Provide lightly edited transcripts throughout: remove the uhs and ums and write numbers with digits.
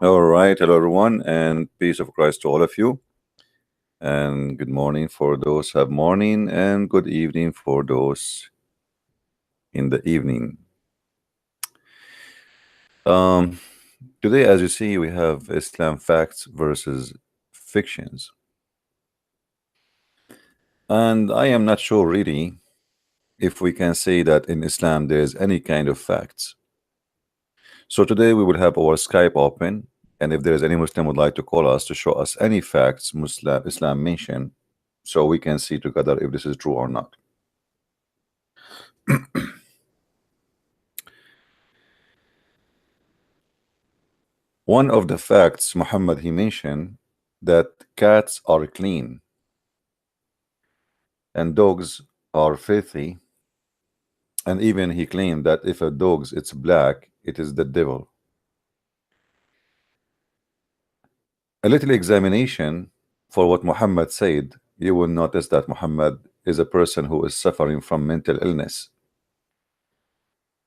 All right, hello everyone, and peace of Christ to all of you. And good morning for those who have morning, and good evening for those in the evening. Um, Today, as you see, we have Islam facts versus fictions, and I am not sure really if we can say that in Islam there is any kind of facts. So today we will have our Skype open, and if there is any Muslim would like to call us to show us any facts Islam mention, so we can see together if this is true or not. One of the facts Muhammad he mentioned that cats are clean and dogs are filthy, and even he claimed that if a dog's it's black, it is the devil. A little examination for what Muhammad said, you will notice that Muhammad is a person who is suffering from mental illness.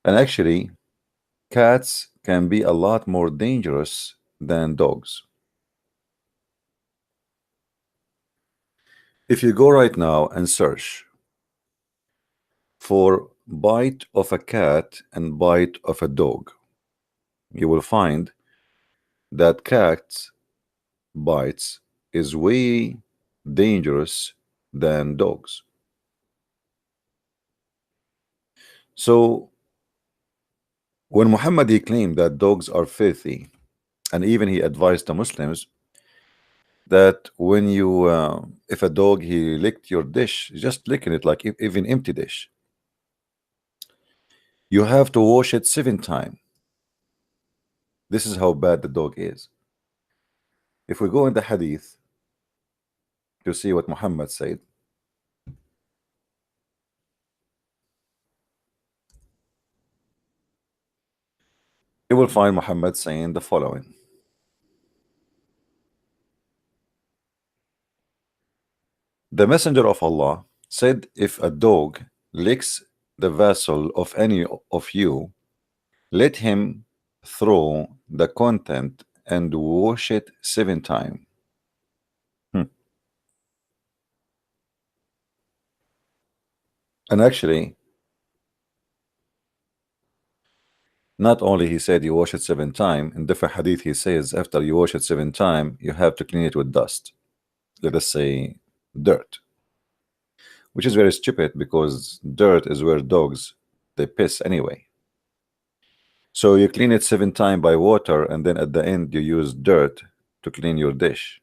And actually, cats can be a lot more dangerous than dogs. If you go right now and search for bite of a cat and bite of a dog, you will find that cats bites is way dangerous than dogs. So when Muhammad he claimed that dogs are filthy, and even he advised the Muslims that when you if a dog he licked your dish, just licking it like even empty dish, you have to wash it 7 times. This is how bad the dog is. If we go in the hadith to see what Muhammad said, you will find Muhammad saying the following: the Messenger of Allah said, if a dog licks the vessel of any of you, let him throw the content and wash it 7 times. And actually, not only he said you wash it 7 times, in different hadith he says after you wash it 7 times, you have to clean it with dust. Let us say dirt, which is very stupid because dirt is where dogs they piss anyway. So you clean it 7 times by water, and then at the end you use dirt to clean your dish,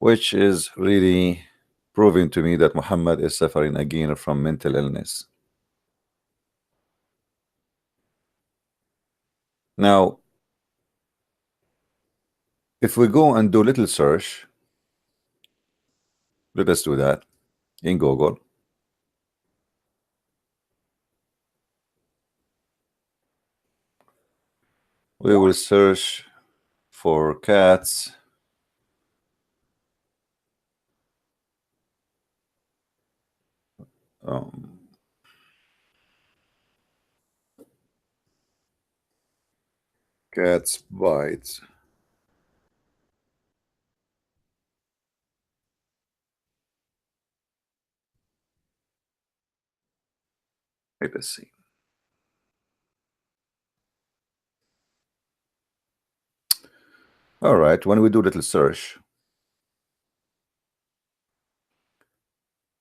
which is really proving to me that Muhammad is suffering again from mental illness. Now, if we go and do little search, let us do that in Google. We will search for cats um, cats bites. Let us see. All right, when we do little search,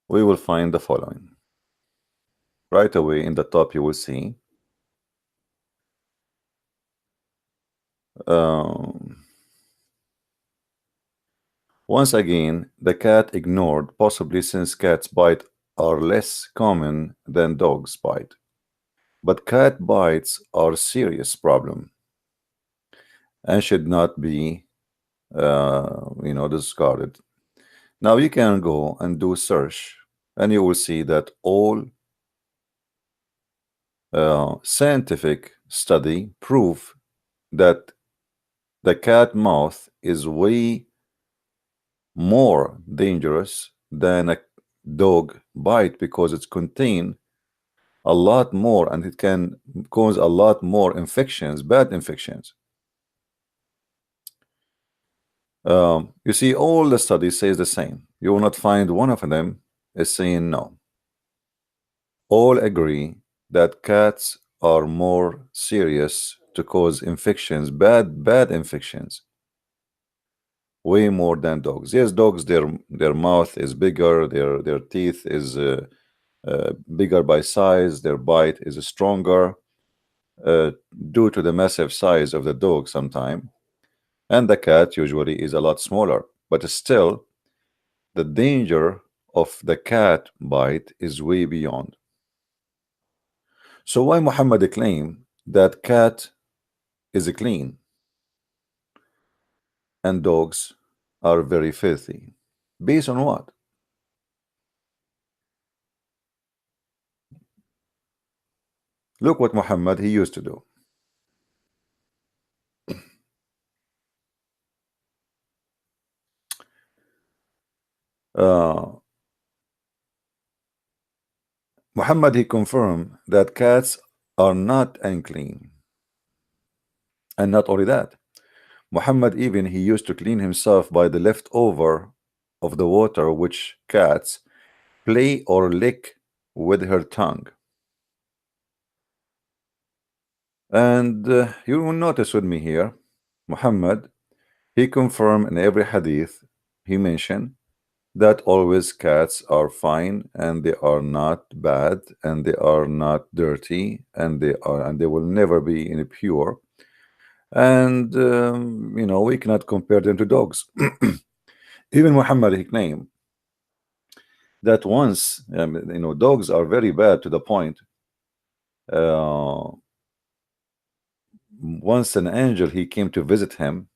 we will find the following. Right away in the top you will see once again the cat ignored, possibly since cats bite are less common than dogs bite. But cat bites are a serious problem and should not be discarded. Now you can go and do search, and you will see that all scientific study prove that the cat mouth is way more dangerous than a dog bite because it's contain a lot more, and it can cause a lot more infections, bad infections. You see, all the studies says the same. You will not find one of them is saying no. All agree that cats are more serious to cause infections, bad infections, way more than dogs. Yes, dogs, their mouth is bigger, their teeth is bigger by size, their bite is stronger uh, due to the massive size of the dog sometime, and the cat usually is a lot smaller. But still, the danger of the cat bite is way beyond. So why Muhammad claim that cat is clean and dogs are very filthy? Based on what? Look what Muhammad he used to do. Uh, Muhammad he confirmed that cats are not unclean, and not only that, Muhammad even he used to clean himself by the leftover of the water which cats play or lick with her tongue. And you will notice with me here, Muhammad he confirmed in every hadith he mentioned that always cats are fine and they are not bad and they are not dirty and they will never be impure. And you know, we cannot compare them to dogs. Even Muhammad he claimed that once you know, dogs are very bad to the point uh, once an angel he came to visit him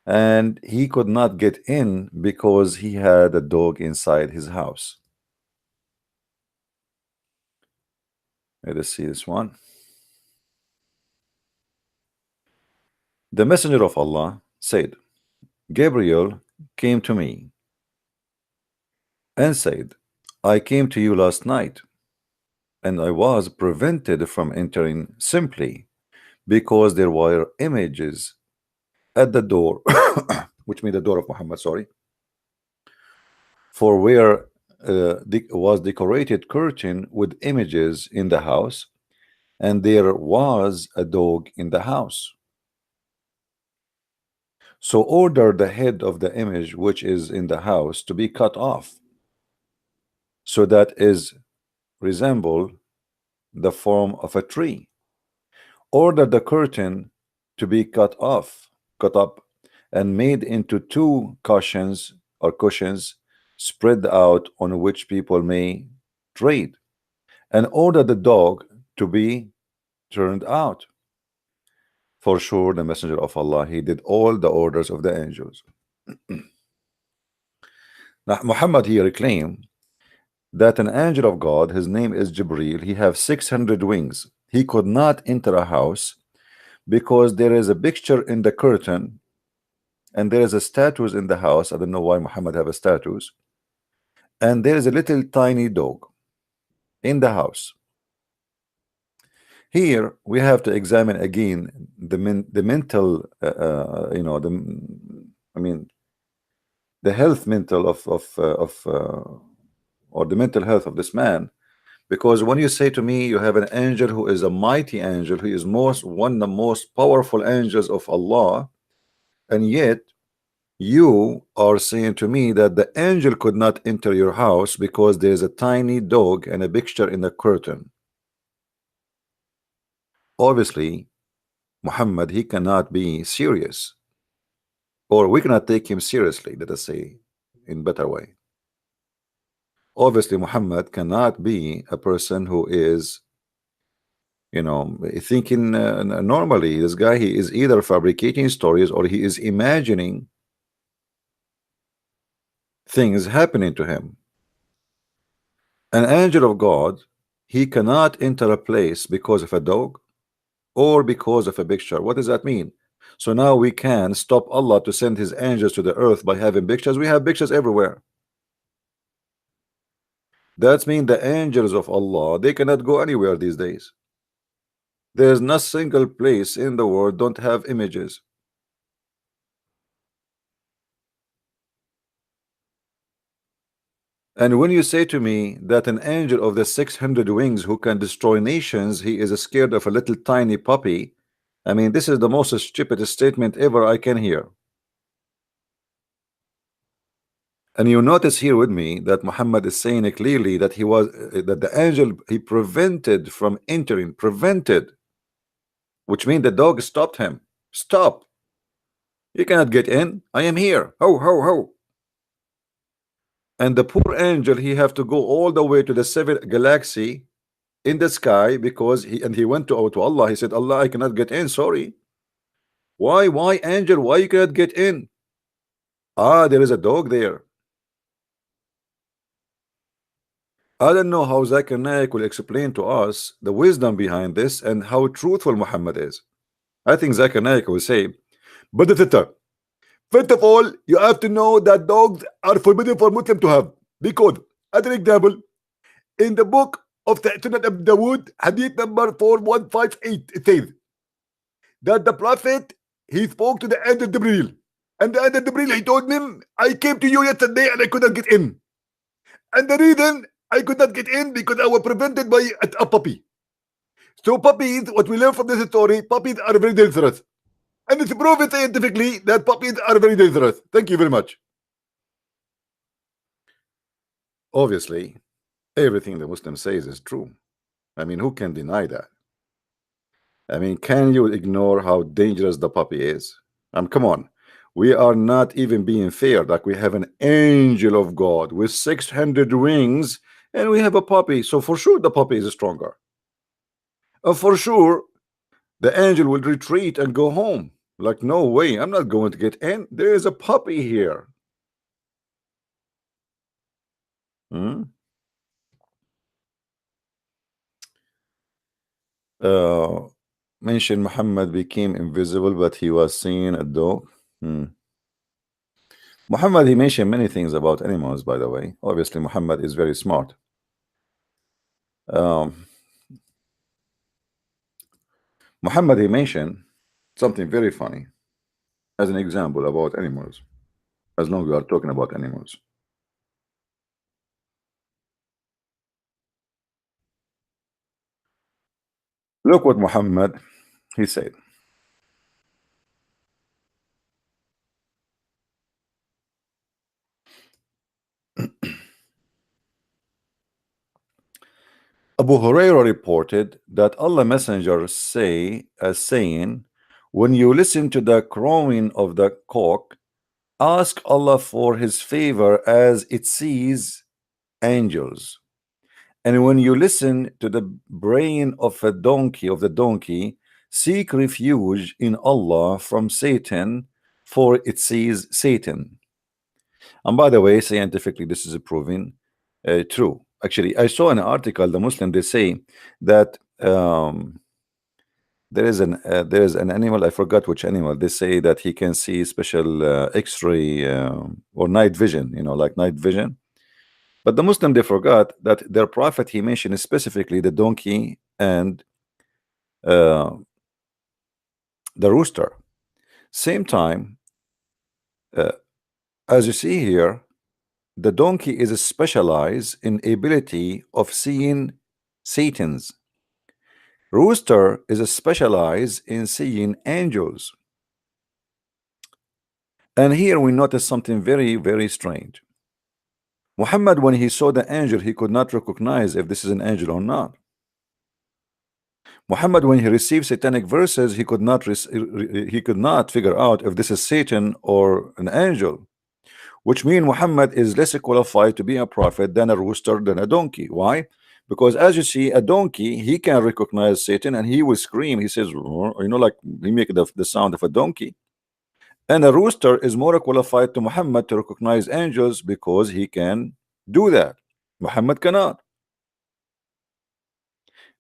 and he could not get in because he had a dog inside his house. Let us see this one. The messenger of Allah said, Gabriel came to me and said, I came to you last night and I was prevented from entering simply because there were images at the door, which means the door of Muhammad, sorry, for where was decorated curtain with images in the house, and there was a dog in the house. So order the head of the image which is in the house to be cut off, so that is resemble the form of a tree. Order the curtain to be cut up, and made into two cushions spread out on which people may trade, and order the dog to be turned out. For sure, the messenger of Allah, he did all the orders of the angels. Now, Muhammad here claimed that an angel of God, his name is Jibril, he have 600 wings. He could not enter a house because there is a picture in the curtain and there is a statues in the house. I don't know why Muhammad have a statues. And there is a little tiny dog in the house. Here we have to examine again the mental, you know, I mean, the health mental or the mental health of this man. Because when you say to me you have an angel who is a mighty angel, who is one of the most powerful angels of Allah, and yet you are saying to me that the angel could not enter your house because there's a tiny dog and a picture in the curtain. Obviously, Muhammad, he cannot be serious, or we cannot take him seriously, let us say in better way. Obviously, Muhammad cannot be a person who is, you know, thinking normally. This guy, he is either fabricating stories or he is imagining things happening to him. An angel of God, he cannot enter a place because of a dog or because of a picture. What does that mean? So now we can stop Allah to send his angels to the earth by having pictures. We have pictures everywhere. That means the angels of Allah, they cannot go anywhere these days. There's not a single place in the world don't have images. And when you say to me that an angel of the 600 wings who can destroy nations, he is scared of a little tiny puppy, I mean, this is the most stupid statement ever I can hear. And you notice here with me that Muhammad is saying it clearly that he was that the angel he prevented from entering, prevented, which means the dog stopped him. Stop! You cannot get in. I am here. Ho ho ho! And the poor angel he have to go all the way to the seventh galaxy in the sky because he went to Allah. He said, Allah, I cannot get in. Sorry. Why, angel? Why you cannot get in? Ah, there is a dog there. I don't know how Zakir Naik will explain to us the wisdom behind this and how truthful Muhammad is. I think Zakir Naik will say, but first of all, you have to know that dogs are forbidden for Muslim to have. Because, as an example, in the book of the Sunnah of Dawood, hadith number 4158, it says that the Prophet he spoke to the angel Jibril. And the angel Jibril he told him, I came to you yesterday and I could not get in. And the reason I could not get in because I was prevented by a puppy. So puppies, what we learn from this story, puppies are very dangerous. And it's proven scientifically that puppies are very dangerous. Thank you very much. Obviously, everything the Muslim says is true. I mean, who can deny that? I mean, can you ignore how dangerous the puppy is? Come on. We are not even being fair. Like we have an angel of God with 600 wings and we have a puppy. So for sure the puppy is stronger. For sure the angel will retreat and go home. Like, no way, I'm not going to get in. There is a puppy here. Hmm? Mention Muhammad became invisible, but he was seeing a dog. Muhammad, he mentioned many things about animals, by the way. Obviously, Muhammad is very smart. Muhammad, he mentioned something very funny as an example about animals, as long as we are talking about animals. Look what Muhammad, he said. Abu Huraira reported that Allah Messenger saying, when you listen to the crowing of the cock, ask Allah for his favor as it sees angels. And when you listen to the braying of the donkey, seek refuge in Allah from Satan, for it sees Satan. And by the way, scientifically, this is proven true. Actually, I saw an article, the Muslim, they say that there is an animal, I forgot which animal, they say that he can see special X-ray or night vision, like night vision. But the Muslim, they forgot that their prophet, he mentioned specifically the donkey and the rooster. Same time, as you see here, the donkey is specialized in ability of seeing Satans. Rooster is specialized in seeing angels. And here we notice something very, very strange. Muhammad, when he saw the angel, he could not recognize if this is an angel or not. Muhammad, when he received satanic verses, he could not figure out if this is Satan or an angel, which means Muhammad is less qualified to be a prophet than a rooster, than a donkey. Why? Because as you see, a donkey, he can recognize Satan and he will scream. He says, like he make the sound of a donkey. And a rooster is more qualified to Muhammad to recognize angels because he can do that. Muhammad cannot.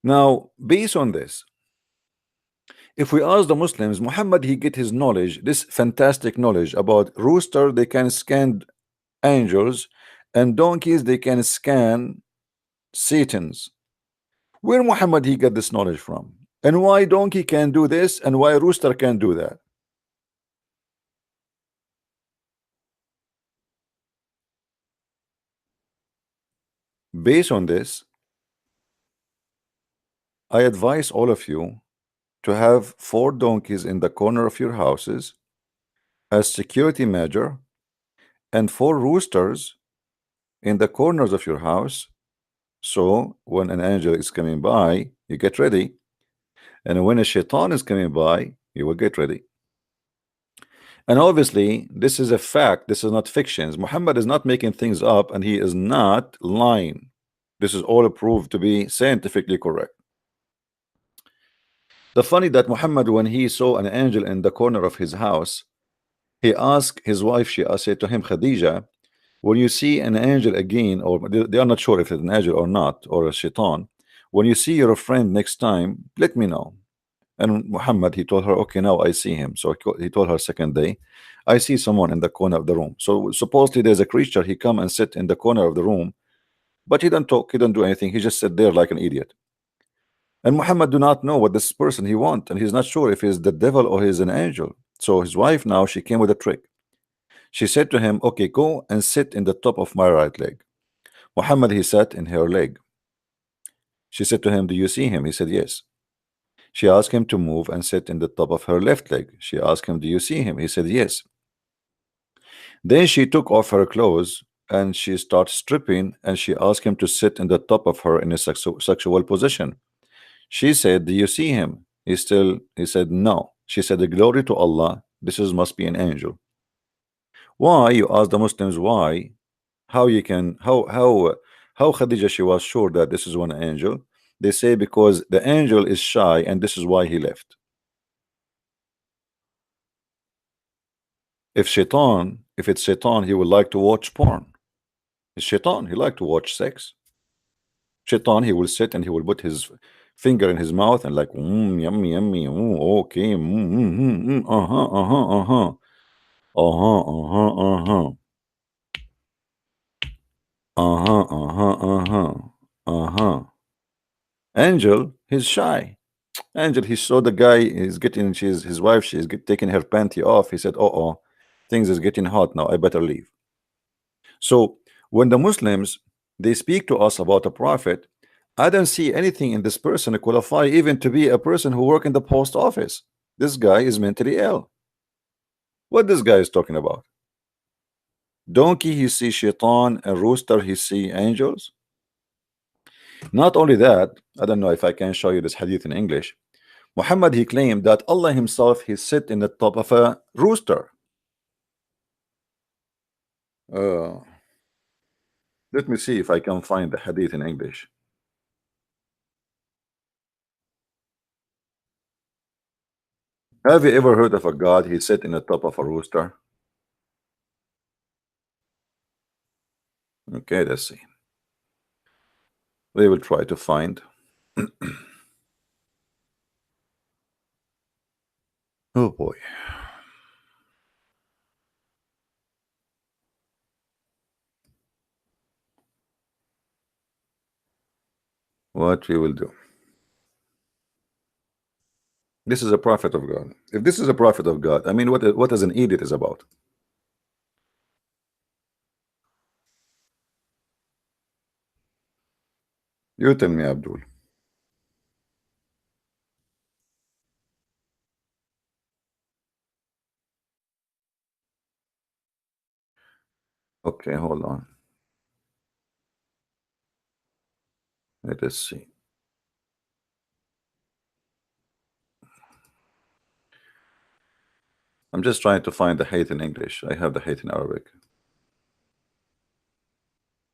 Now, based on this, if we ask the Muslims, Muhammad, he get his knowledge, this fantastic knowledge about rooster, they can scan angels, and donkeys, they can scan Satans. Where Muhammad he get this knowledge from? And why donkey can do this and why rooster can do that? Based on this, I advise all of you to have 4 donkeys in the corner of your houses as security measure, and 4 roosters in the corners of your house. So when an angel is coming by, you get ready. And when a shaitan is coming by, you will get ready. And obviously, this is a fact. This is not fictions. Muhammad is not making things up, and he is not lying. This is all proved to be scientifically correct. The funny that Muhammad, when he saw an angel in the corner of his house, he asked his wife, she said to him, Khadija, when you see an angel again, or they are not sure if it's an angel or not, or a shaitan, when you see your friend next time, let me know. And Muhammad, he told her, okay, now I see him. So he told her second day, I see someone in the corner of the room. So supposedly there's a creature, he come and sit in the corner of the room, but he don't talk, he don't do anything, he just sit there like an idiot. And Muhammad do not know what this person he want, and he's not sure if he's the devil or he's an angel. So his wife now, she came with a trick. She said to him, okay, go and sit in the top of my right leg. Muhammad, he sat in her leg. She said to him, do you see him? He said, yes. She asked him to move and sit in the top of her left leg. She asked him, do you see him? He said, yes. Then she took off her clothes and she started stripping, and she asked him to sit in the top of her in a sexual position. She said, do you see him? He said, no. She said, the glory to Allah, this is must be an angel. Why? You ask the Muslims why? How you can how Khadija, she was sure that this is one angel? They say because the angel is shy and this is why he left. If it's shaitan, he would like to watch porn. It's shaitan, he like to watch sex. Shaitan, he will sit and he will put his finger in his mouth and like yummy yummy, okay, uh-huh, uh-huh, uh-huh. Angel, he's shy. Angel, he saw the guy is getting his wife, she's taking her panty off. He said, oh, things is getting hot now, I better leave. So when the Muslims, they speak to us about a prophet, I don't see anything in this person to qualify even to be a person who work in the post office. This guy is mentally ill. What this guy is talking about? Donkey, he see shaitan, a rooster, he see angels. Not only that, I don't know if I can show you this hadith in English. Muhammad, he claimed that Allah himself, he sit in the top of a rooster. Uh, let me see if I can find the hadith in English. Have you ever heard of a God he sit in the top of a rooster? Okay, let's see. We will try to find. Oh boy. What we will do. This is a prophet of God. If this is a prophet of God, I mean, what is an idiot is about? You tell me, Abdul. Okay, hold on. Let us see. I'm just trying to find the hate in English. I have the hate in Arabic.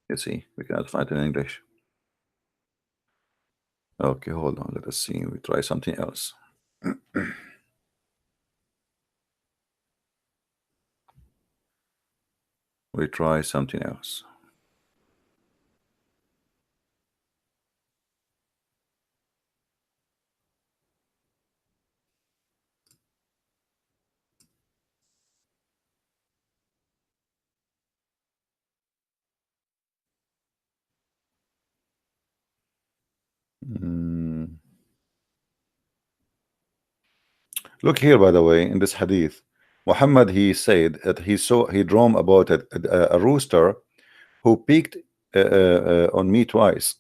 You see, we cannot find it in English. Okay, hold on. Let us see. We try something else. We try something else. Mm. Look here, by the way, in this hadith, Muhammad, he said that he dreamed about a rooster who peeked on me twice.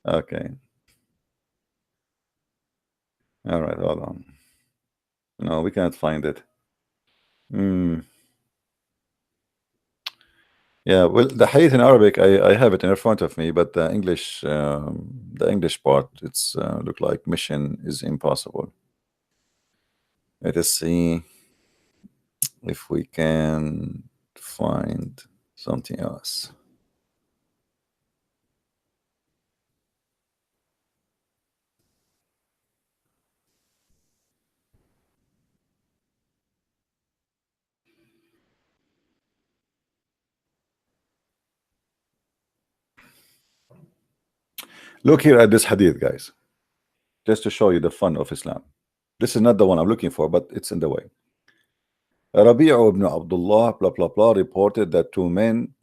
Okay. All right, hold on. No, we can't find it. Hmm. Yeah, well, the hadith in Arabic, I have it in front of me, but the English part, it's look like mission is impossible. Let us see if we can find something else. Look here at this hadith, guys, just to show you the fun of Islam. This is not the one I'm looking for, but it's in the way. Rabi'u ibn Abdullah, blah, blah, blah, reported that two men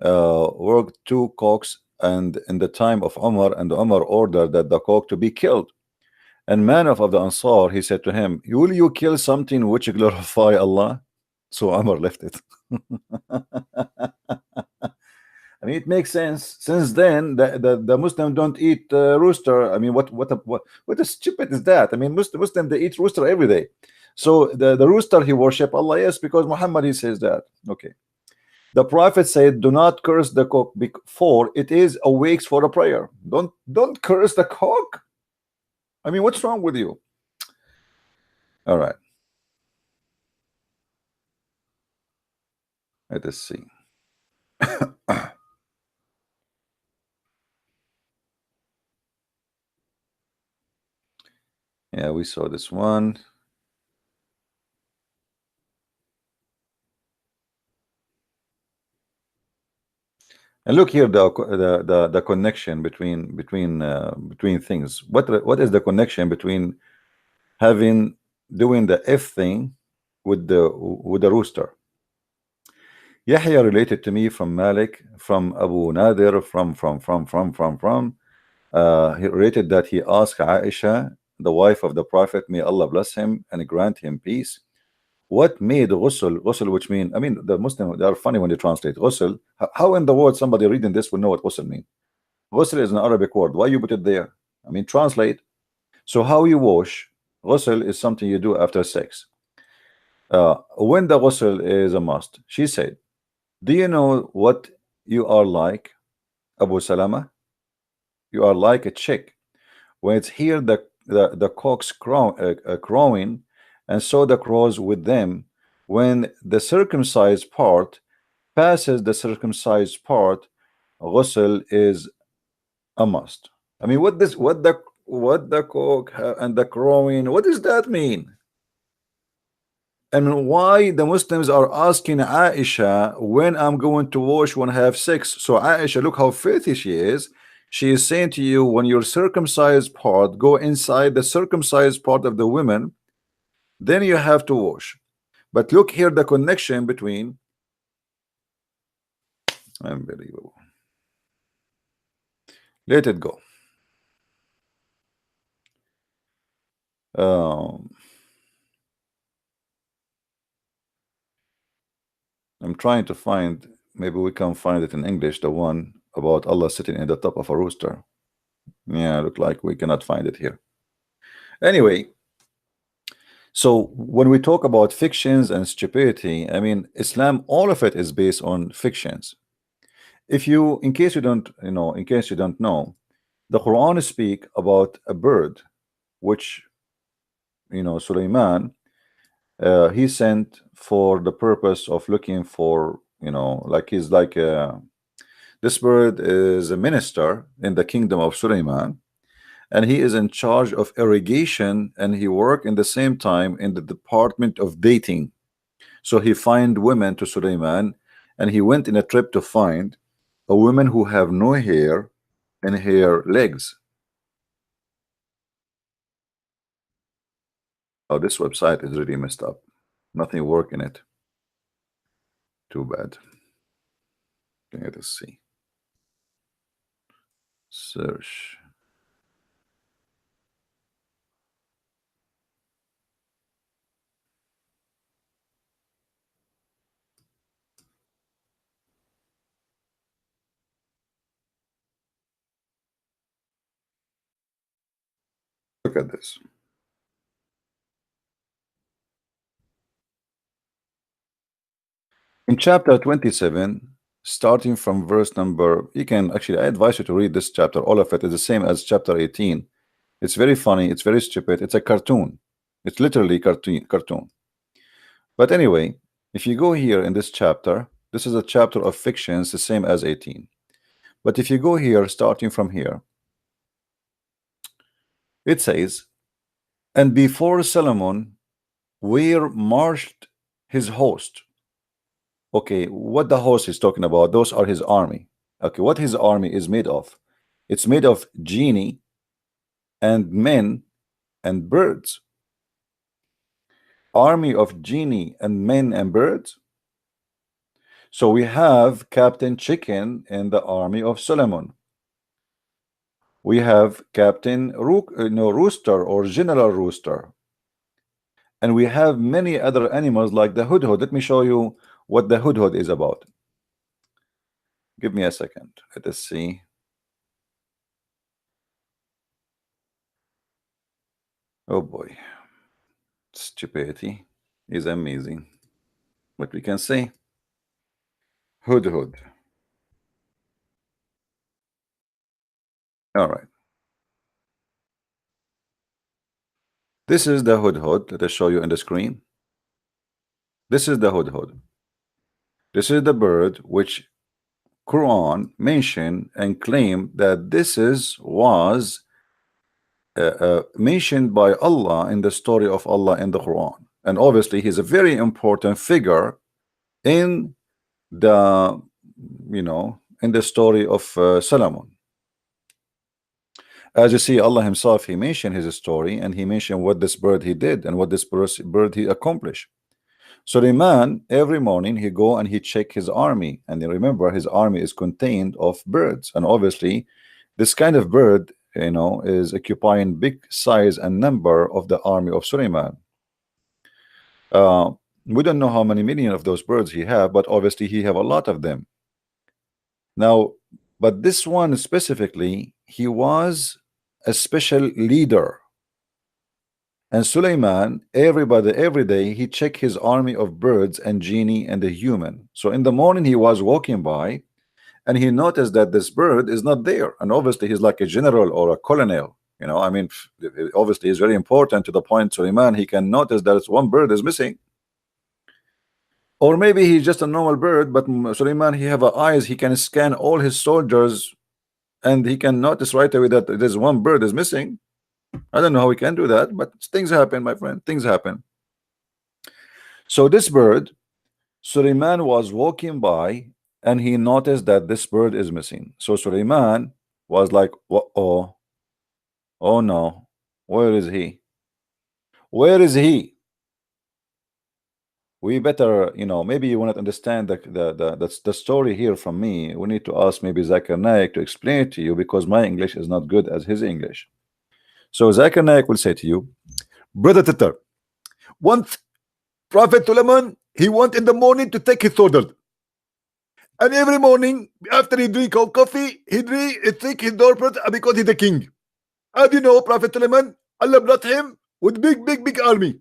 worked two cocks, and in the time of Umar, and Umar ordered that the cock to be killed. And man of the Ansar, he said to him, will you kill something which glorify Allah? So Umar left it. I mean, it makes sense. Since then, the Muslim don't eat rooster. I mean, what a stupid is that? I mean, Muslim they eat rooster every day. So the rooster he worship Allah, yes, because Muhammad he says that. Okay. The Prophet said, "Do not curse the cock, for it is awakes for a prayer." Don't curse the cock. I mean, what's wrong with you? All right. Let us see. Yeah, we saw this one. And look here, the connection between things. What is the connection between having doing the F thing with the rooster? Yahya related to me from Malik, from Abu Nadir, he related that he asked Aisha, the wife of the Prophet, may Allah bless him and grant him peace, what made ghusl, which mean, I mean, the Muslim, they are funny when they translate ghusl. How in the world somebody reading this will know what ghusl mean? Ghusl is an Arabic word. Why you put it there? I mean, translate. So how you wash? Ghusl is something you do after sex. When the ghusl is a must, she said, do you know what you are like, Abu Salama? You are like a chick. When it's here, the cocks crowing, and so the crows with them. When the circumcised part passes the circumcised part, ghusl is a must. I mean, what the cock and the crowing? What does that mean? And why the Muslims are asking Aisha when I'm going to wash when I have sex? So Aisha, look how filthy she is. She is saying to you, when your circumcised part go inside the circumcised part of the women, then you have to wash. But look here, the connection between, unbelievable. Let it go. Um, I'm trying to find, maybe we can find it in English, the one about Allah sitting in the top of a rooster. Yeah, look like we cannot find it here. Anyway, so when we talk about fictions and stupidity, I mean, Islam, all of it is based on fictions. If you, in case you don't, in case you don't know, the Quran speak about a bird, which, Sulaiman, he sent for the purpose of looking for, like he's like this bird is a minister in the kingdom of Sulaiman, and he is in charge of irrigation, and he worked in the same time in the department of dating. So he find women to Sulaiman, and he went in a trip to find a woman who have no hair in her legs. Oh, this website is really messed up. Nothing work in it. Too bad. Let us see. Search. look at this. In chapter 27, starting from verse number, you can actually, I advise you to read this chapter. All of it is the same as chapter 18. It's very funny. It's very stupid. It's a cartoon. It's literally cartoon. But anyway, if you go here in this chapter, this is a chapter of fictions, the same as 18. But if you go here, starting from here, it says, and before Solomon, where marched his host. Okay, what the host is talking about, those are his army. Okay, what his army is made of? It's made of genie and men and birds. Army of genie and men and birds. So we have Captain Chicken in the army of Solomon. We have Captain Rooster or General Rooster. And we have many other animals like the hudhud. Let me show you what the hudhud is about. Give me a second. Let us see. Oh boy. Stupidity is amazing. What we can say. Hudhud. All right. This is the hudhud. Let us show you in the screen. This is the hudhud. This is the bird which Quran mentioned and claimed that this was mentioned by Allah in the story of Allah in the Quran. And obviously he's a very important figure in the in the story of Solomon. As you see, Allah himself, he mentioned his story, and he mentioned what this bird he did and what this bird he accomplished. So the man, every morning he go and he check his army, and you remember his army is contained of birds, and obviously this kind of bird is occupying big size and number of the army of Suleiman. We don't know how many million of those birds he have, but obviously he have a lot of them. Now, but this one specifically, he was a special leader. And Suleiman, every day, he checked his army of birds and genie and the human. So in the morning, he was walking by, and he noticed that this bird is not there. And obviously, he's like a general or a colonel. I mean, obviously, it's very important to the point. Suleiman, he can notice that it's one bird is missing. Or maybe he's just a normal bird, but Suleiman, he have eyes. He can scan all his soldiers, and he can notice right away that there's one bird is missing. I don't know how we can do that, but things happen, my friend. Things happen. So this bird, Suleiman was walking by, and he noticed that this bird is missing. So Suleiman was like, oh no, where is he? Where is he? We better, maybe you want to understand the story here from me. We need to ask maybe Zakir Naik to explain it to you, because my English is not good as his English. So Zakir Naik will say to you, brother Tatar, once Prophet Suleiman, he went in the morning to take his soldiers. And every morning, after he drink coffee, he take his daughter because he's the king. As you know, Prophet Suleiman, Allah blessed him with big army.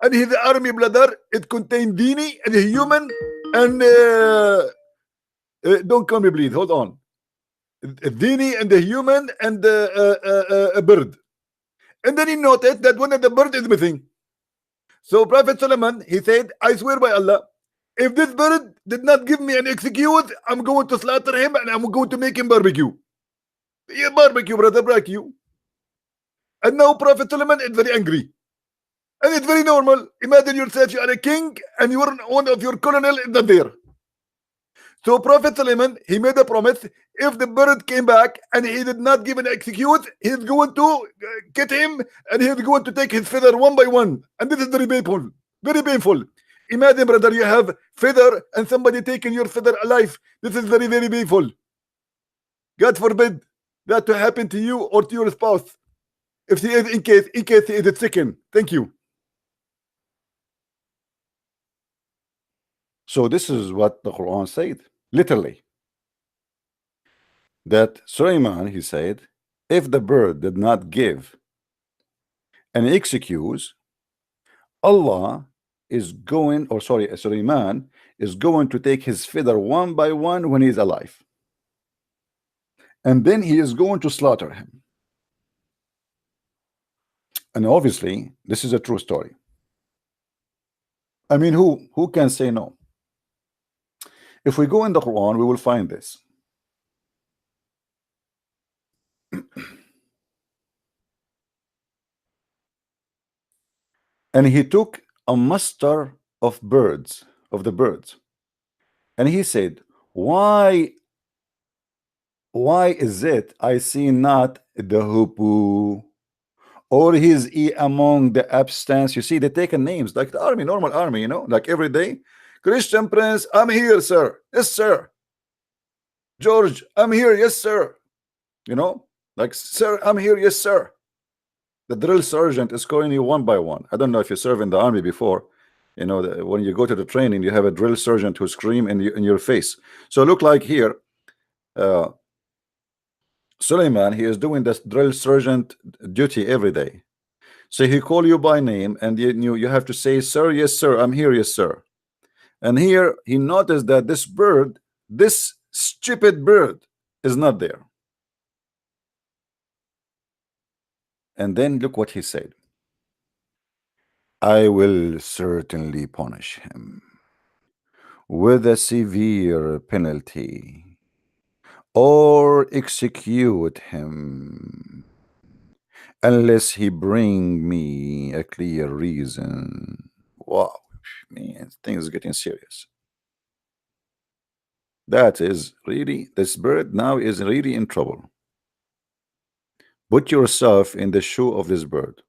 And his army, brother, it contained dini and a human and don't call me, please. Hold on. Dini and the human and a bird. And then he noted that one of the bird is missing. So Prophet Solomon, he said, I swear by Allah, if this bird did not give me an excuse, I'm going to slaughter him and I'm going to make him barbecue. Yeah, barbecue, brother, barbecue. And now Prophet Solomon is very angry. And it's very normal. Imagine yourself, you are a king and you are one of your colonel is not there. So Prophet Suleiman, he made a promise. If the bird came back and he did not give an excuse, he's going to get him and he's going to take his feather one by one. And this is very painful. Very painful. Imagine, brother, you have feather and somebody taking your feather alive. This is very painful. God forbid that to happen to you or to your spouse. If he is in case he is sick. Thank you. So this is what the Quran said, literally. That Suleiman, he said, if the bird did not give and executes, Allah is going, or sorry, Suleiman is going to take his feather one by one when he's alive, and then he is going to slaughter him. And obviously this is a true story. I mean, who can say no? If we go in the Quran, we will find this. And he took a muster of birds, of the birds, and he said, why is it I see not the hoopoe or his e among the abstance? You see, they take names like the army, normal army, you know, like every day. Christian Prince, I'm here, sir. Yes, sir. George, I'm here. Yes, sir. You know, like, sir, I'm here. Yes, sir. The drill sergeant is calling you one by one. I don't know if you served in the army before. You know, when you go to the training, you have a drill sergeant who scream in your face. So look like here, Suleiman, he is doing this drill sergeant duty every day. So he call you by name, and you have to say, sir, yes, sir, I'm here, yes, sir. And here he noticed that this bird, this stupid bird, is not there. And then look what he said. I will certainly punish him with a severe penalty or execute him unless he bring me a clear reason. Wow, man, things are getting serious. That is really, this bird now is really in trouble. Put yourself in the shoe of this bird.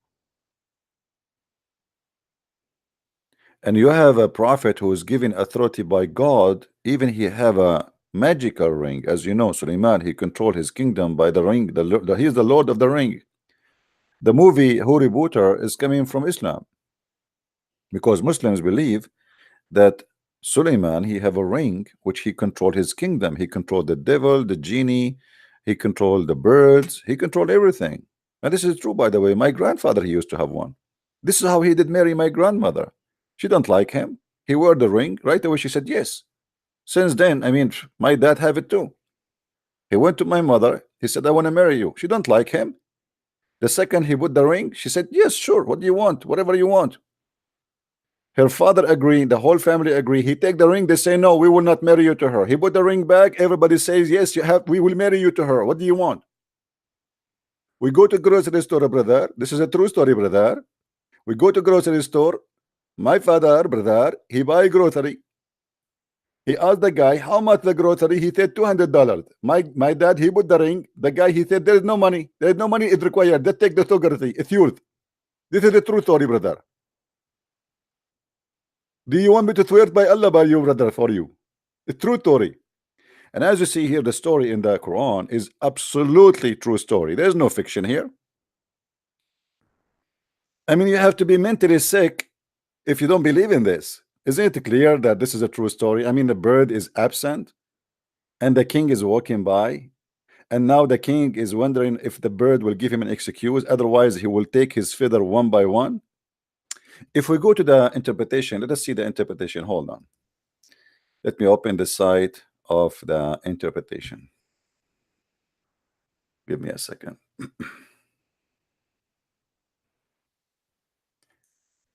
And you have a prophet who is given authority by God. Even he have a magical ring. As you know, Suleiman, he controlled his kingdom by the ring. He's the Lord of the Ring. The movie Harry Potter is coming from Islam, because Muslims believe that Suleiman, he have a ring which he controlled his kingdom. He controlled the devil, the genie, he controlled the birds, he controlled everything. And this is true, by the way. My grandfather, he used to have one. This is how he did marry my grandmother. She don't like him. He wore the ring. Right away she said yes. Since then, I mean, my dad have it too. He went to my mother. He said, I want to marry you. She don't like him. The second he put the ring, she said, yes, sure. What do you want? Whatever you want. Her father agreed. The whole family agree. He take the ring. They say, no, we will not marry you to her. He put the ring back. Everybody says, yes, you have. We will marry you to her. What do you want? We go to grocery store, brother. This is a true story, brother. We go to grocery store. My father, brother, he buy grocery. He asked the guy, how much the grocery? He said $200. My dad, he put the ring. The guy, he said, there is no money. There is no money. It's required. They take the grocery. It's yours. This is the true story, brother. Do you want me to swear by Allah, by you, brother, for you? It's true story. And as you see here, the story in the Quran is absolutely true story. There's no fiction here. I mean, you have to be mentally sick if you don't believe in this. Isn't it clear that this is a true story? I mean, the bird is absent and the king is walking by, and now the king is wondering if the bird will give him an excuse. Otherwise, he will take his feather one by one. If we go to the interpretation, let us see the interpretation. Hold on. Let me open the site of the interpretation. Give me a second.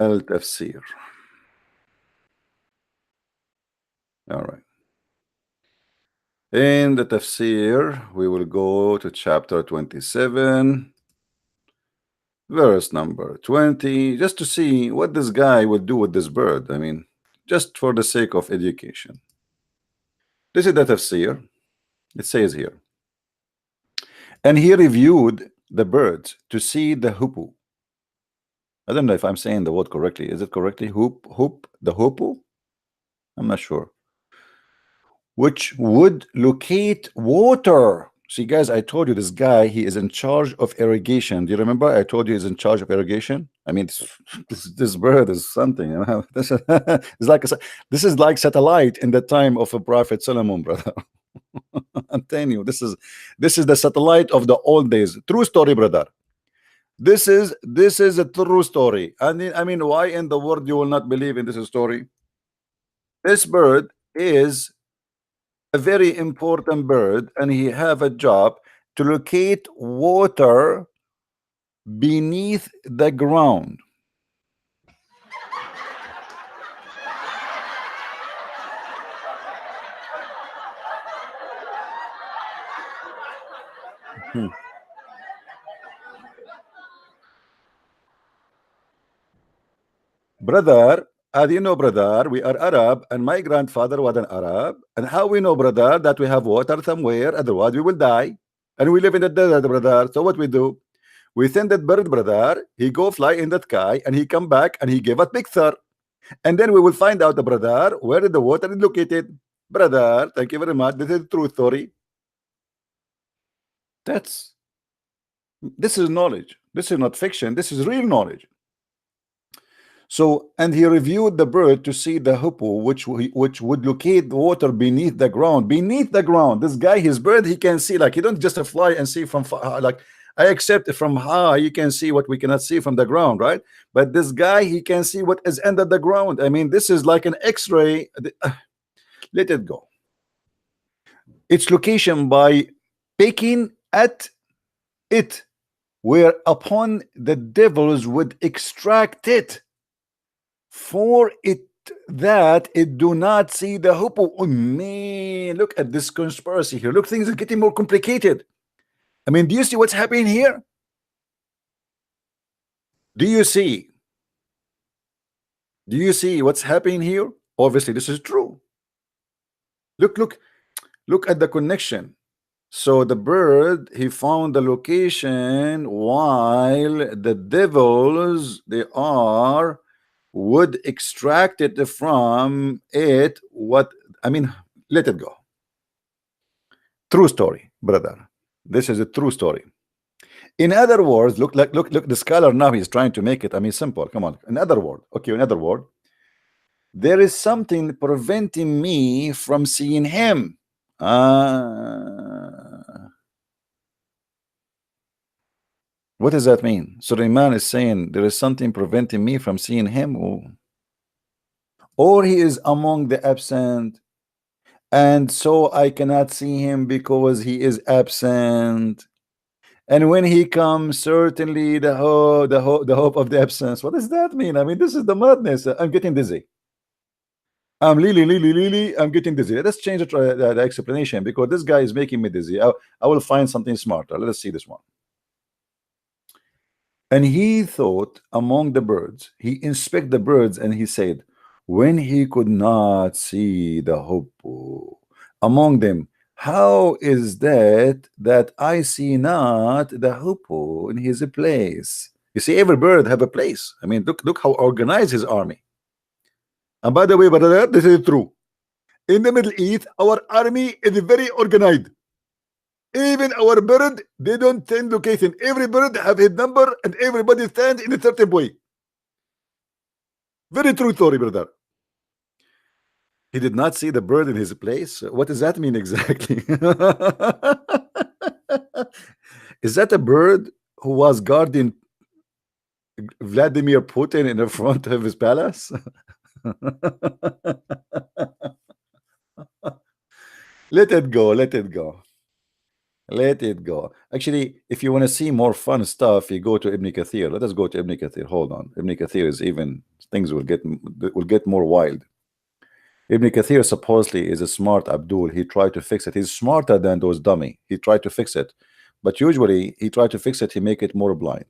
Al-Tafsir. All right. In the Tafsir, we will go to chapter 27, verse number 20, just to see what this guy would do with this bird. I mean, just for the sake of education. This is the Tafsir. It says here, and he reviewed the birds to see the hoopoe. I don't know if I'm saying the word correctly. Is it correctly? Hoop, the hoopoe? I'm not sure. Which would locate water. See, guys, I told you this guy, he is in charge of irrigation. Do you remember? I told you he's in charge of irrigation. I mean, this bird is something. You know? This is like satellite in the time of a Prophet Solomon, brother. I'm telling you, this is the satellite of the old days. True story, brother. This is a true story. I mean, why in the world you will not believe in this story? This bird is a very important bird, and he have a job to locate water beneath the ground. Hmm. Brother, how do you know, brother? We are Arab, and my grandfather was an Arab. And how we know, brother, that we have water somewhere, otherwise we will die. And we live in the desert, brother. So what we do? We send that bird, brother. He go fly in the sky, and he come back, and he give us picture. And then we will find out, brother, where the water is located. Brother, thank you very much. This is a true story. That's this is knowledge. This is not fiction. This is real knowledge. So, and he reviewed the bird to see the hippo, which would locate the water beneath the ground. Beneath the ground, this guy, his bird, he can see. Like, he don't just fly and see from far. Like, I accept it from high, you can see what we cannot see from the ground, right? But this guy, he can see what is under the ground. I mean, this is like an X-ray. Let it go. Its location by picking at it, whereupon the devils would extract it, for it that it do not see the hippo. Oh man, look at this conspiracy here. Look, things are getting more complicated. I mean, do you see what's happening here? Do you see? Do you see what's happening here? Obviously, this is true. Look at the connection. So the bird, he found the location, while the devils, they are would extract it from it. What I mean, let it go. True story, brother. This is a true story. In other words, look, the scholar now he's trying to make it, I mean, simple. Come on. In other word, okay, in other word, there is something preventing me from seeing him. What does that mean? Suleiman is saying there is something preventing me from seeing him, or he is among the absent, and so I cannot see him because he is absent. And when he comes, certainly the hope of the absence. What does that mean? I mean, this is the madness. I'm getting dizzy. I'm getting dizzy. Let's change the explanation, because this guy is making me dizzy. I will find something smarter. Let us see this one. And he thought among the birds, he inspected the birds, and he said, when he could not see the hoopoe among them, how is that I see not the hoopoe in his place? You see, every bird have a place. I mean, look how organized his army. And by the way, brother, this is true. In the Middle East, our army is very organized. Even our bird, they don't send location. Every bird have his number, and everybody stands in a certain way. Very true story, brother. He did not see the bird in his place. What does that mean exactly? Is that a bird who was guarding Vladimir Putin in the front of his palace? Let it go. Let it go. Let it go. Actually, if you want to see more fun stuff, you go to Ibn Kathir. Let us go to Ibn Kathir. Hold on. Ibn Kathir is even, things will get more wild. Ibn Kathir supposedly is a smart Abdul. He tried to fix it. He's smarter than those dummy. He tried to fix it, but usually he tried to fix it. He make it more blind,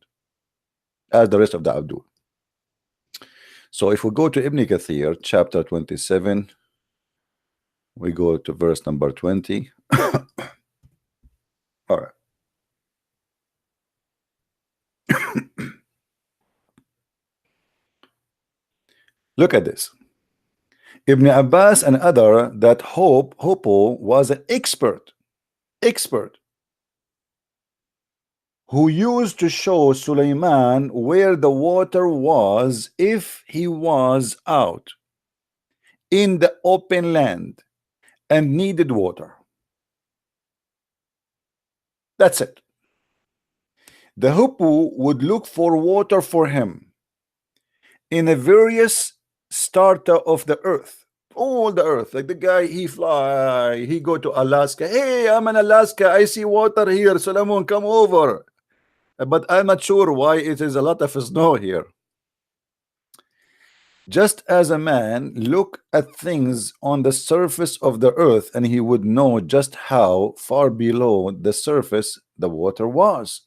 as the rest of the Abdul. So if we go to Ibn Kathir, chapter 27, we go to verse number 20. All right. Look at this. Ibn Abbas and other that Hoppo was an expert who used to show Suleiman where the water was if he was out in the open land and needed water. That's it. The hippo would look for water for him in a various strata of the earth. All the earth, like the guy, he fly, he go to Alaska. Hey, I'm in Alaska, I see water here, Solomon, come over. But I'm not sure why it is a lot of snow here. Just as a man look at things on the surface of the earth, and he would know just how far below the surface the water was.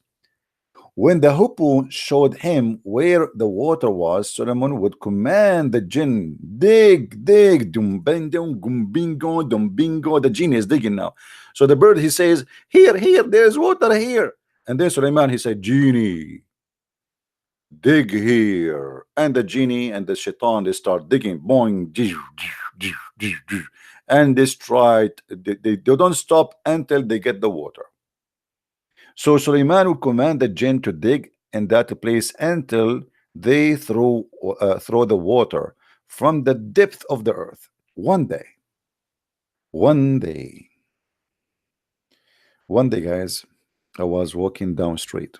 When the hippo showed him where the water was, Solomon would command the jinn, dig, dig, dum bendum, gumbingo, dum bingo. The jinn is digging now. So the bird, he says, here, here, there's water here. And then Suleiman, he said, genie, dig here. And the genie and the shaitan, they start digging, boing, and they try, they don't stop until they get the water. So Suleiman would command the jinn to dig in that place until they throw the water from the depth of the earth. One day, one day, one day, guys, I was walking down street.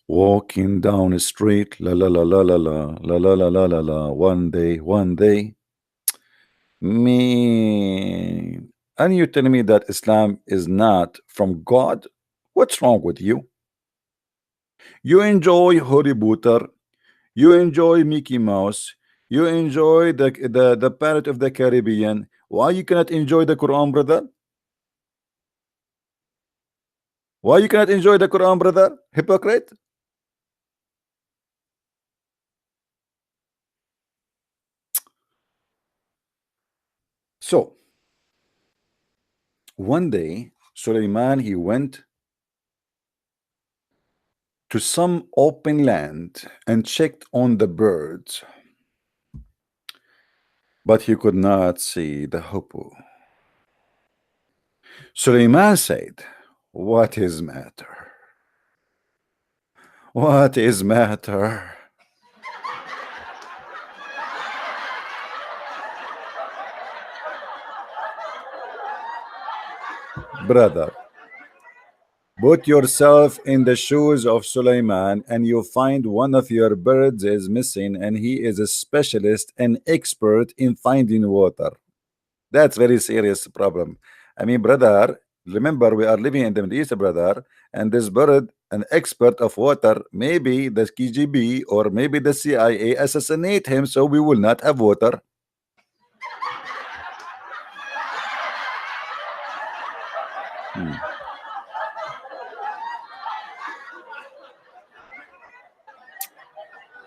Walking down a street, la la la la la la la la la la la la. One day, me, and you telling me that Islam is not from God? What's wrong with you? You enjoy Harry Potter, you enjoy Mickey Mouse, you enjoy the Pirate of the Caribbean. Why you cannot enjoy the Quran, brother? Why you cannot enjoy the Quran, brother? Hypocrite. So one day Suleiman, he went to some open land and checked on the birds, but he could not see the hippo. Suleiman said, what is matter? What is matter? Brother, put yourself in the shoes of Suleiman and you find one of your birds is missing and he is a specialist and expert in finding water. That's very serious problem. I mean, brother, remember we are living in the Middle East, brother, and this bird, an expert of water, maybe the KGB or maybe the CIA assassinate him so we will not have water.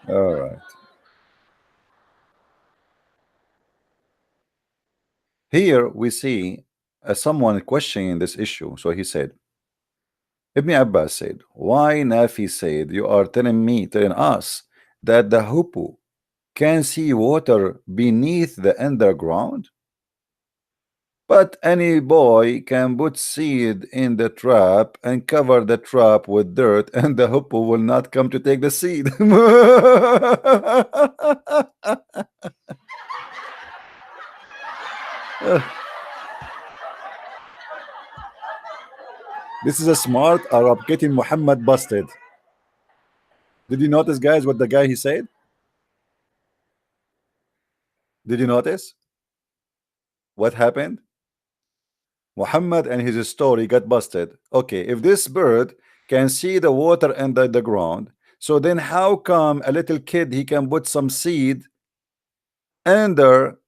All right. Here we see someone questioning this issue. So he said, Ibn Abbas said, why Nafi said, you are telling us that the hippo can see water beneath the underground? But any boy can put seed in the trap and cover the trap with dirt, and the hippo will not come to take the seed. This is a smart Arab getting Muhammad busted. Did you notice, guys, what the guy he said? Did you notice what happened? Muhammad and his story got busted. Okay, if this bird can see the water under the ground, so then how come a little kid he can put some seed under,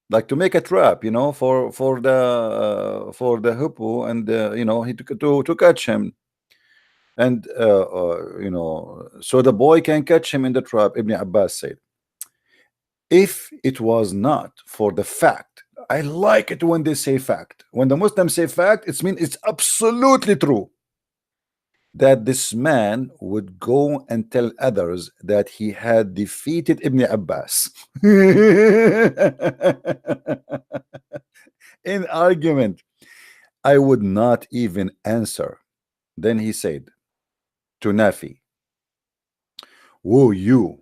like to make a trap, you know, for the hippo, and you know, he to catch him, and you know, so the boy can catch him in the trap. Ibn Abbas said, if it was not for the fact, I like it when they say fact. When the Muslims say fact, it means it's absolutely true. That this man would go and tell others that he had defeated Ibn Abbas in argument, I would not even answer. Then he said to Nafi, woe you,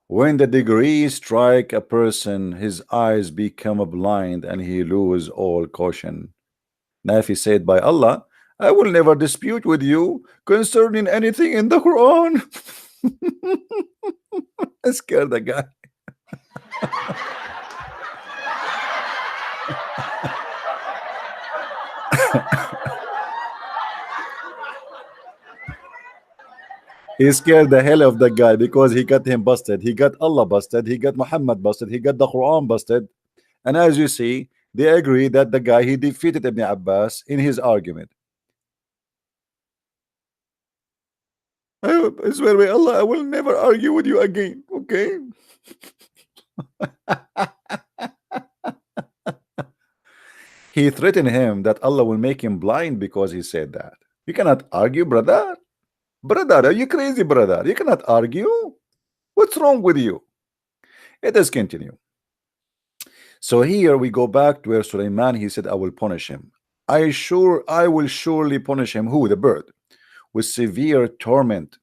when the degrees strike a person, his eyes become blind and he lose all caution. Nafi said, by Allah, I will never dispute with you concerning anything in the Quran. Scare the guy. He scared the hell of the guy because he got him busted. He got Allah busted. He got Muhammad busted. He got the Quran busted. And as you see, they agree that the guy he defeated Ibn Abbas in his argument. I swear by Allah, I will never argue with you again. Okay. He threatened him that Allah will make him blind because he said that. You cannot argue, brother. Brother, are you crazy, brother? You cannot argue. What's wrong with you? Let us continue. So here we go back to where Sulaiman, he said, I will punish him. I will surely punish him. Who? The bird. With severe torment.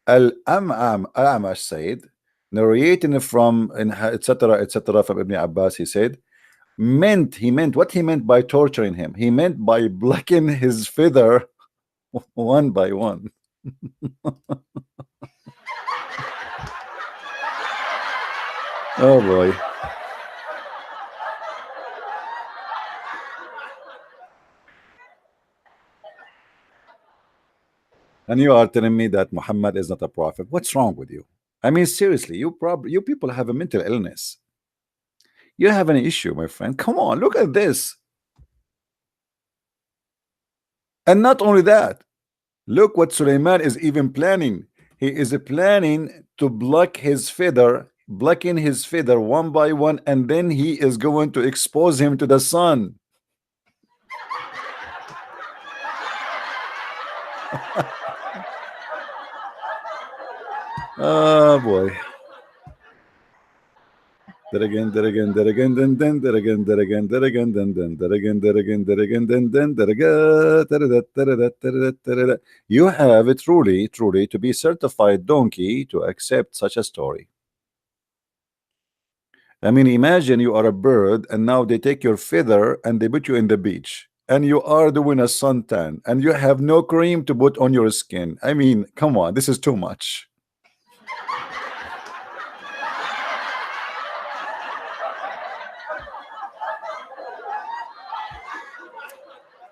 Al-Amash said, narrating from etc. from Ibn Abbas, he said, he meant what he meant by torturing him. He meant by blacking his feather one by one. Oh boy. And you are telling me that Muhammad is not a prophet. What's wrong with you? I mean, seriously, you people have a mental illness. You have an issue, my friend. Come on, look at this. And not only that, look what Suleiman is even planning. He is planning to block his feather, blocking his feather one by one, and then he is going to expose him to the sun. Oh boy. You have truly to be certified donkey to accept such a story. I mean, imagine you are a bird and now they take your feather and they put you in the beach and you are doing a suntan and you have no cream to put on your skin. I mean, come on, this is too much.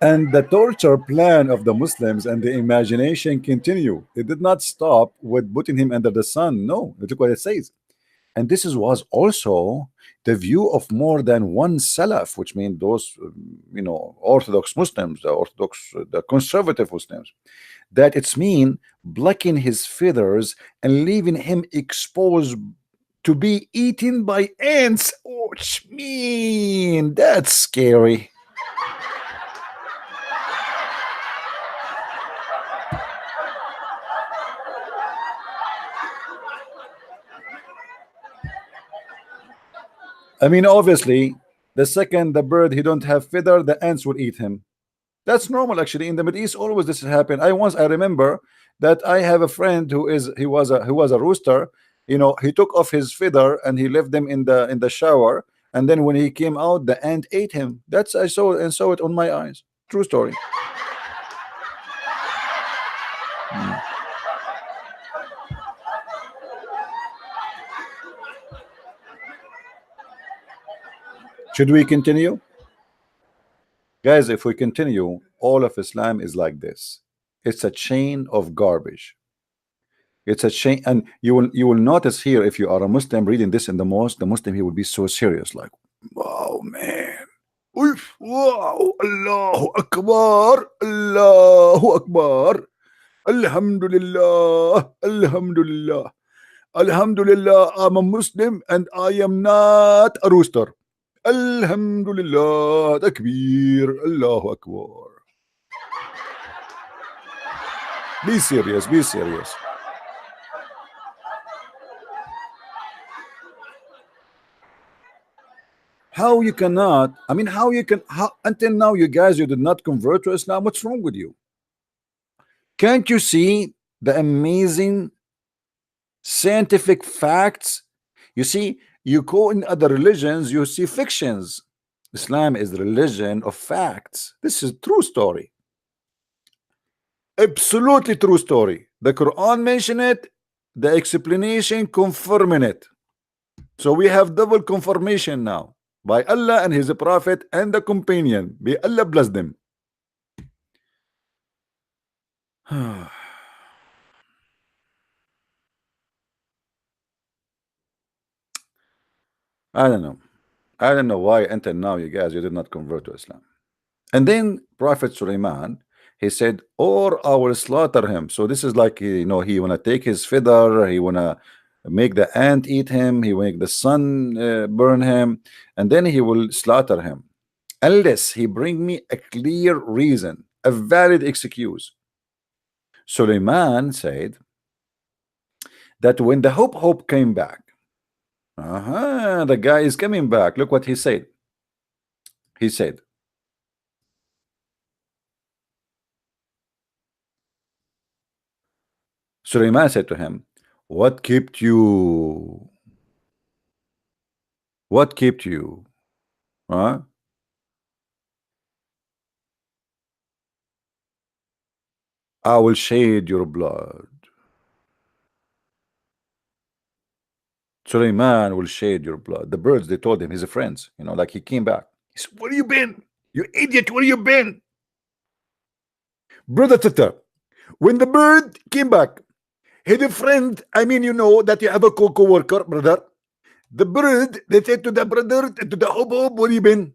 And the torture plan of the Muslims and the imagination continue. It did not stop with putting him under the sun. No, look what it says. And this was also the view of more than one Salaf, which means those, Orthodox Muslims, the conservative Muslims, that it's mean blocking his feathers and leaving him exposed to be eaten by ants. Which mean that's scary. I mean, obviously, the second the bird he don't have feather, the ants will eat him. That's normal, actually. In the Middle East, always this happen. I remember that I have a friend who was a rooster. He took off his feather and he left them in the shower. And then when he came out, the ant ate him. That's I saw it on my eyes. True story. Should we continue? Guys, if we continue, all of Islam is like this. It's a chain of garbage. It's a chain, and you will notice here, if you are a Muslim reading this in the mosque, the Muslim, he will be so serious, like, wow, man. Oof, wow, Allahu Akbar, Allahu Akbar, Alhamdulillah, Alhamdulillah, Alhamdulillah, I'm a Muslim and I am not a rooster. Alhamdulillah, Takbir, Allahu Akbar. Be serious, be serious. How you cannot, I mean, how until now you guys, you did not convert to Islam? What's wrong with you? Can't you see the amazing scientific facts? You see, you go in other religions, you see fictions. Islam is the religion of facts. This is true story. Absolutely true story. The Quran mention it, the explanation confirming it. So we have double confirmation now by Allah and His Prophet and the companion. May Allah bless them. I don't know. I don't know why until now you guys you did not convert to Islam. And then Prophet Sulaiman, he said, or I will slaughter him. So this is like, you know, he wanna take his feather, he wanna make the ant eat him, he will make the sun burn him, and then he will slaughter him. Unless he bring me a clear reason, a valid excuse. Sulaiman said that when the hope came back, the guy is coming back. Look what he said. He said, Sulaiman said to him, what kept you? What kept you? Huh? I will shed your blood. Sulaiman will shed your blood. The birds, they told him, his friends, you know, like he came back. He said, where you been? You idiot, where you been? Brother Tata, when the bird came back, his friend, I mean, you know, that you have a co-worker, brother. The bird, they said to the brother, to the hobo, where you been?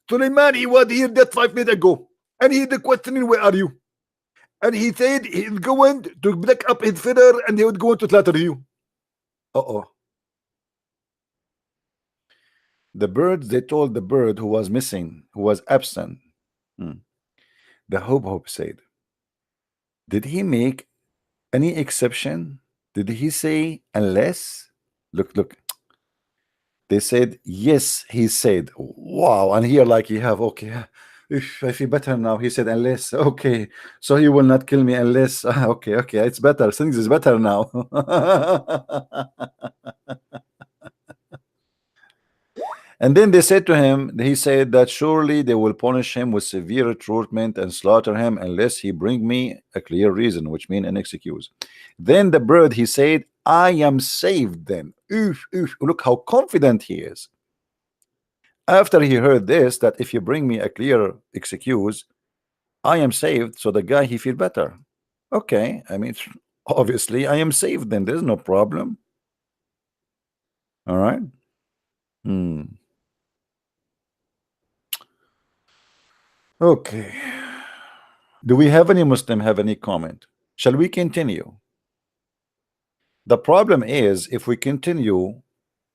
Sulaiman, he was here that 5 minutes ago. And he the questioning, where are you? And he said he's going to black up his feather and he would go to slaughter you. Uh-oh. The birds, they told the bird who was missing, who was absent. The hope said, did he make any exception? Did he say unless? Look. They said yes, he said. Wow. And here like you have, okay, if I feel better now. He said unless, okay, so he will not kill me unless okay, it's better. Things is better now. And then they said to him, he said that surely they will punish him with severe treatment and slaughter him unless he bring me a clear reason, which means an excuse. Then the bird, he said, I am saved then. Oof. Look how confident he is. After he heard this, that if you bring me a clear excuse, I am saved. So the guy, he feel better. Okay, I mean, obviously I am saved then. There's no problem. All right. Okay. Do we have any Muslim have any comment? Shall we continue? The problem is, if we continue,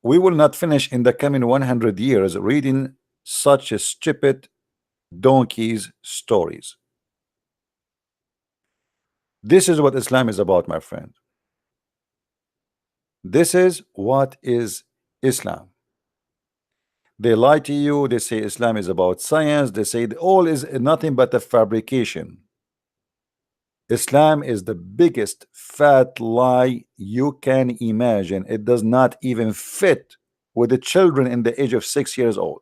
we will not finish in the coming 100 years reading such a stupid donkeys stories. This is what Islam is about, my friend. This is what is Islam. They lie to you. They say Islam is about science. They say all is nothing but a fabrication. Islam is the biggest fat lie you can imagine. It does not even fit with the children in the age of 6 years old.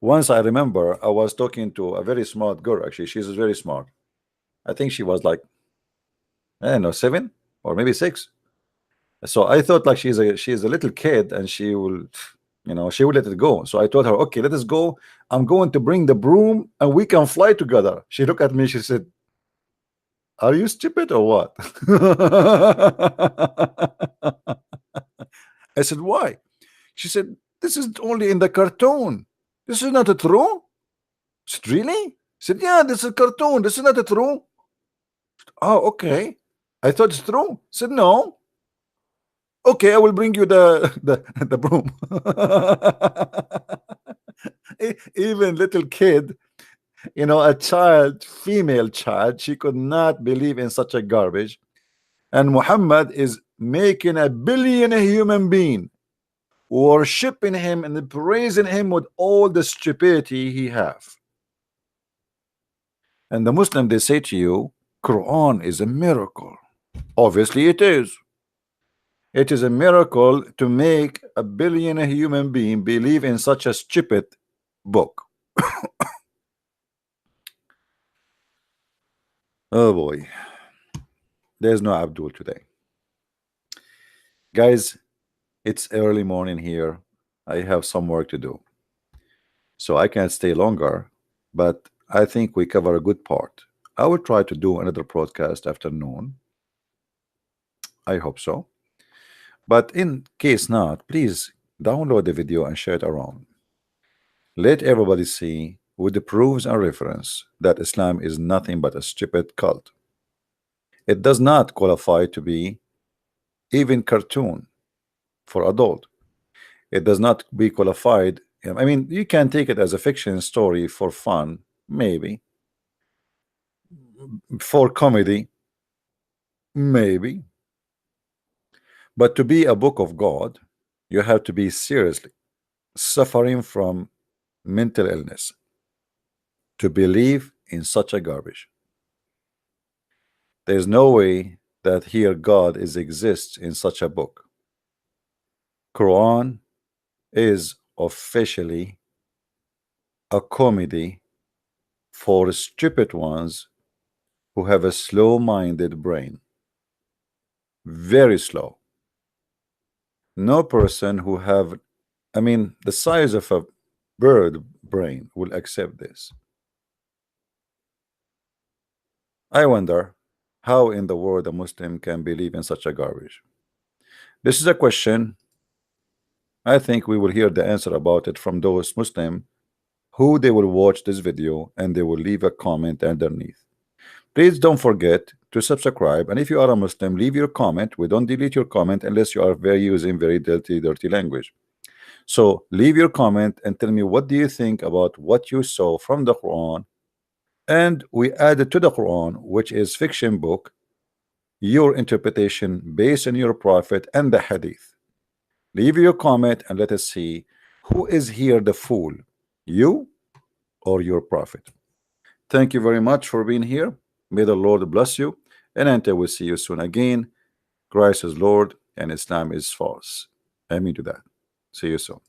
Once I remember I was talking to a very smart girl. Actually, she's very smart. I think she was like, I don't know, 7 or maybe 6. So I thought like she's a little kid and she will, you know, she will let it go. So I told her, okay, let us go. I'm going to bring the broom and we can fly together. She looked at me, she said, are you stupid or what? I said, why? She said, this is only in the cartoon. This is not a true. I said, really? I said, yeah, this is a cartoon. This is not a true. Oh, okay. I thought it's true. I said, no. Okay, I will bring you the broom. Even little kid, you know, a child, female child, she could not believe in such a garbage. And Muhammad is making a billion human being, worshiping him and praising him with all the stupidity he have. And the Muslim, they say to you, Quran is a miracle. Obviously it is. It is a miracle to make a billion human being believe in such a stupid book. Oh boy, there's no Abdul today. Guys, it's early morning here. I have some work to do, so I can't stay longer, but I think we cover a good part. I will try to do another broadcast afternoon. I hope so. But in case not, please download the video and share it around. Let everybody see with the proofs and reference that Islam is nothing but a stupid cult. It does not qualify to be even cartoon for adult. It does not be qualified. I mean, you can take it as a fiction story for fun, maybe, for comedy, maybe. But to be a book of God, you have to be seriously suffering from mental illness to believe in such a garbage. There's no way that here God is exists in such a book. Quran is officially a comedy for stupid ones who have a slow-minded brain. Very slow. No person who have, I mean, the size of a bird brain will accept this. I wonder how in the world a Muslim can believe in such a garbage. This is a question. I think we will hear the answer about it from those Muslim who they will watch this video and they will leave a comment underneath. Please don't forget to subscribe, and if you are a Muslim, leave your comment. We don't delete your comment unless you are using very dirty language. So leave your comment and tell me what do you think about what you saw from the Quran, and we added to the Quran, which is fiction book, your interpretation based on your prophet and the hadith. Leave your comment and let us see who is here the fool, you or your prophet. Thank you very much for being here. May the Lord bless you, and until we see you soon again, Christ is Lord and Islam is false. Amen to that. See you soon.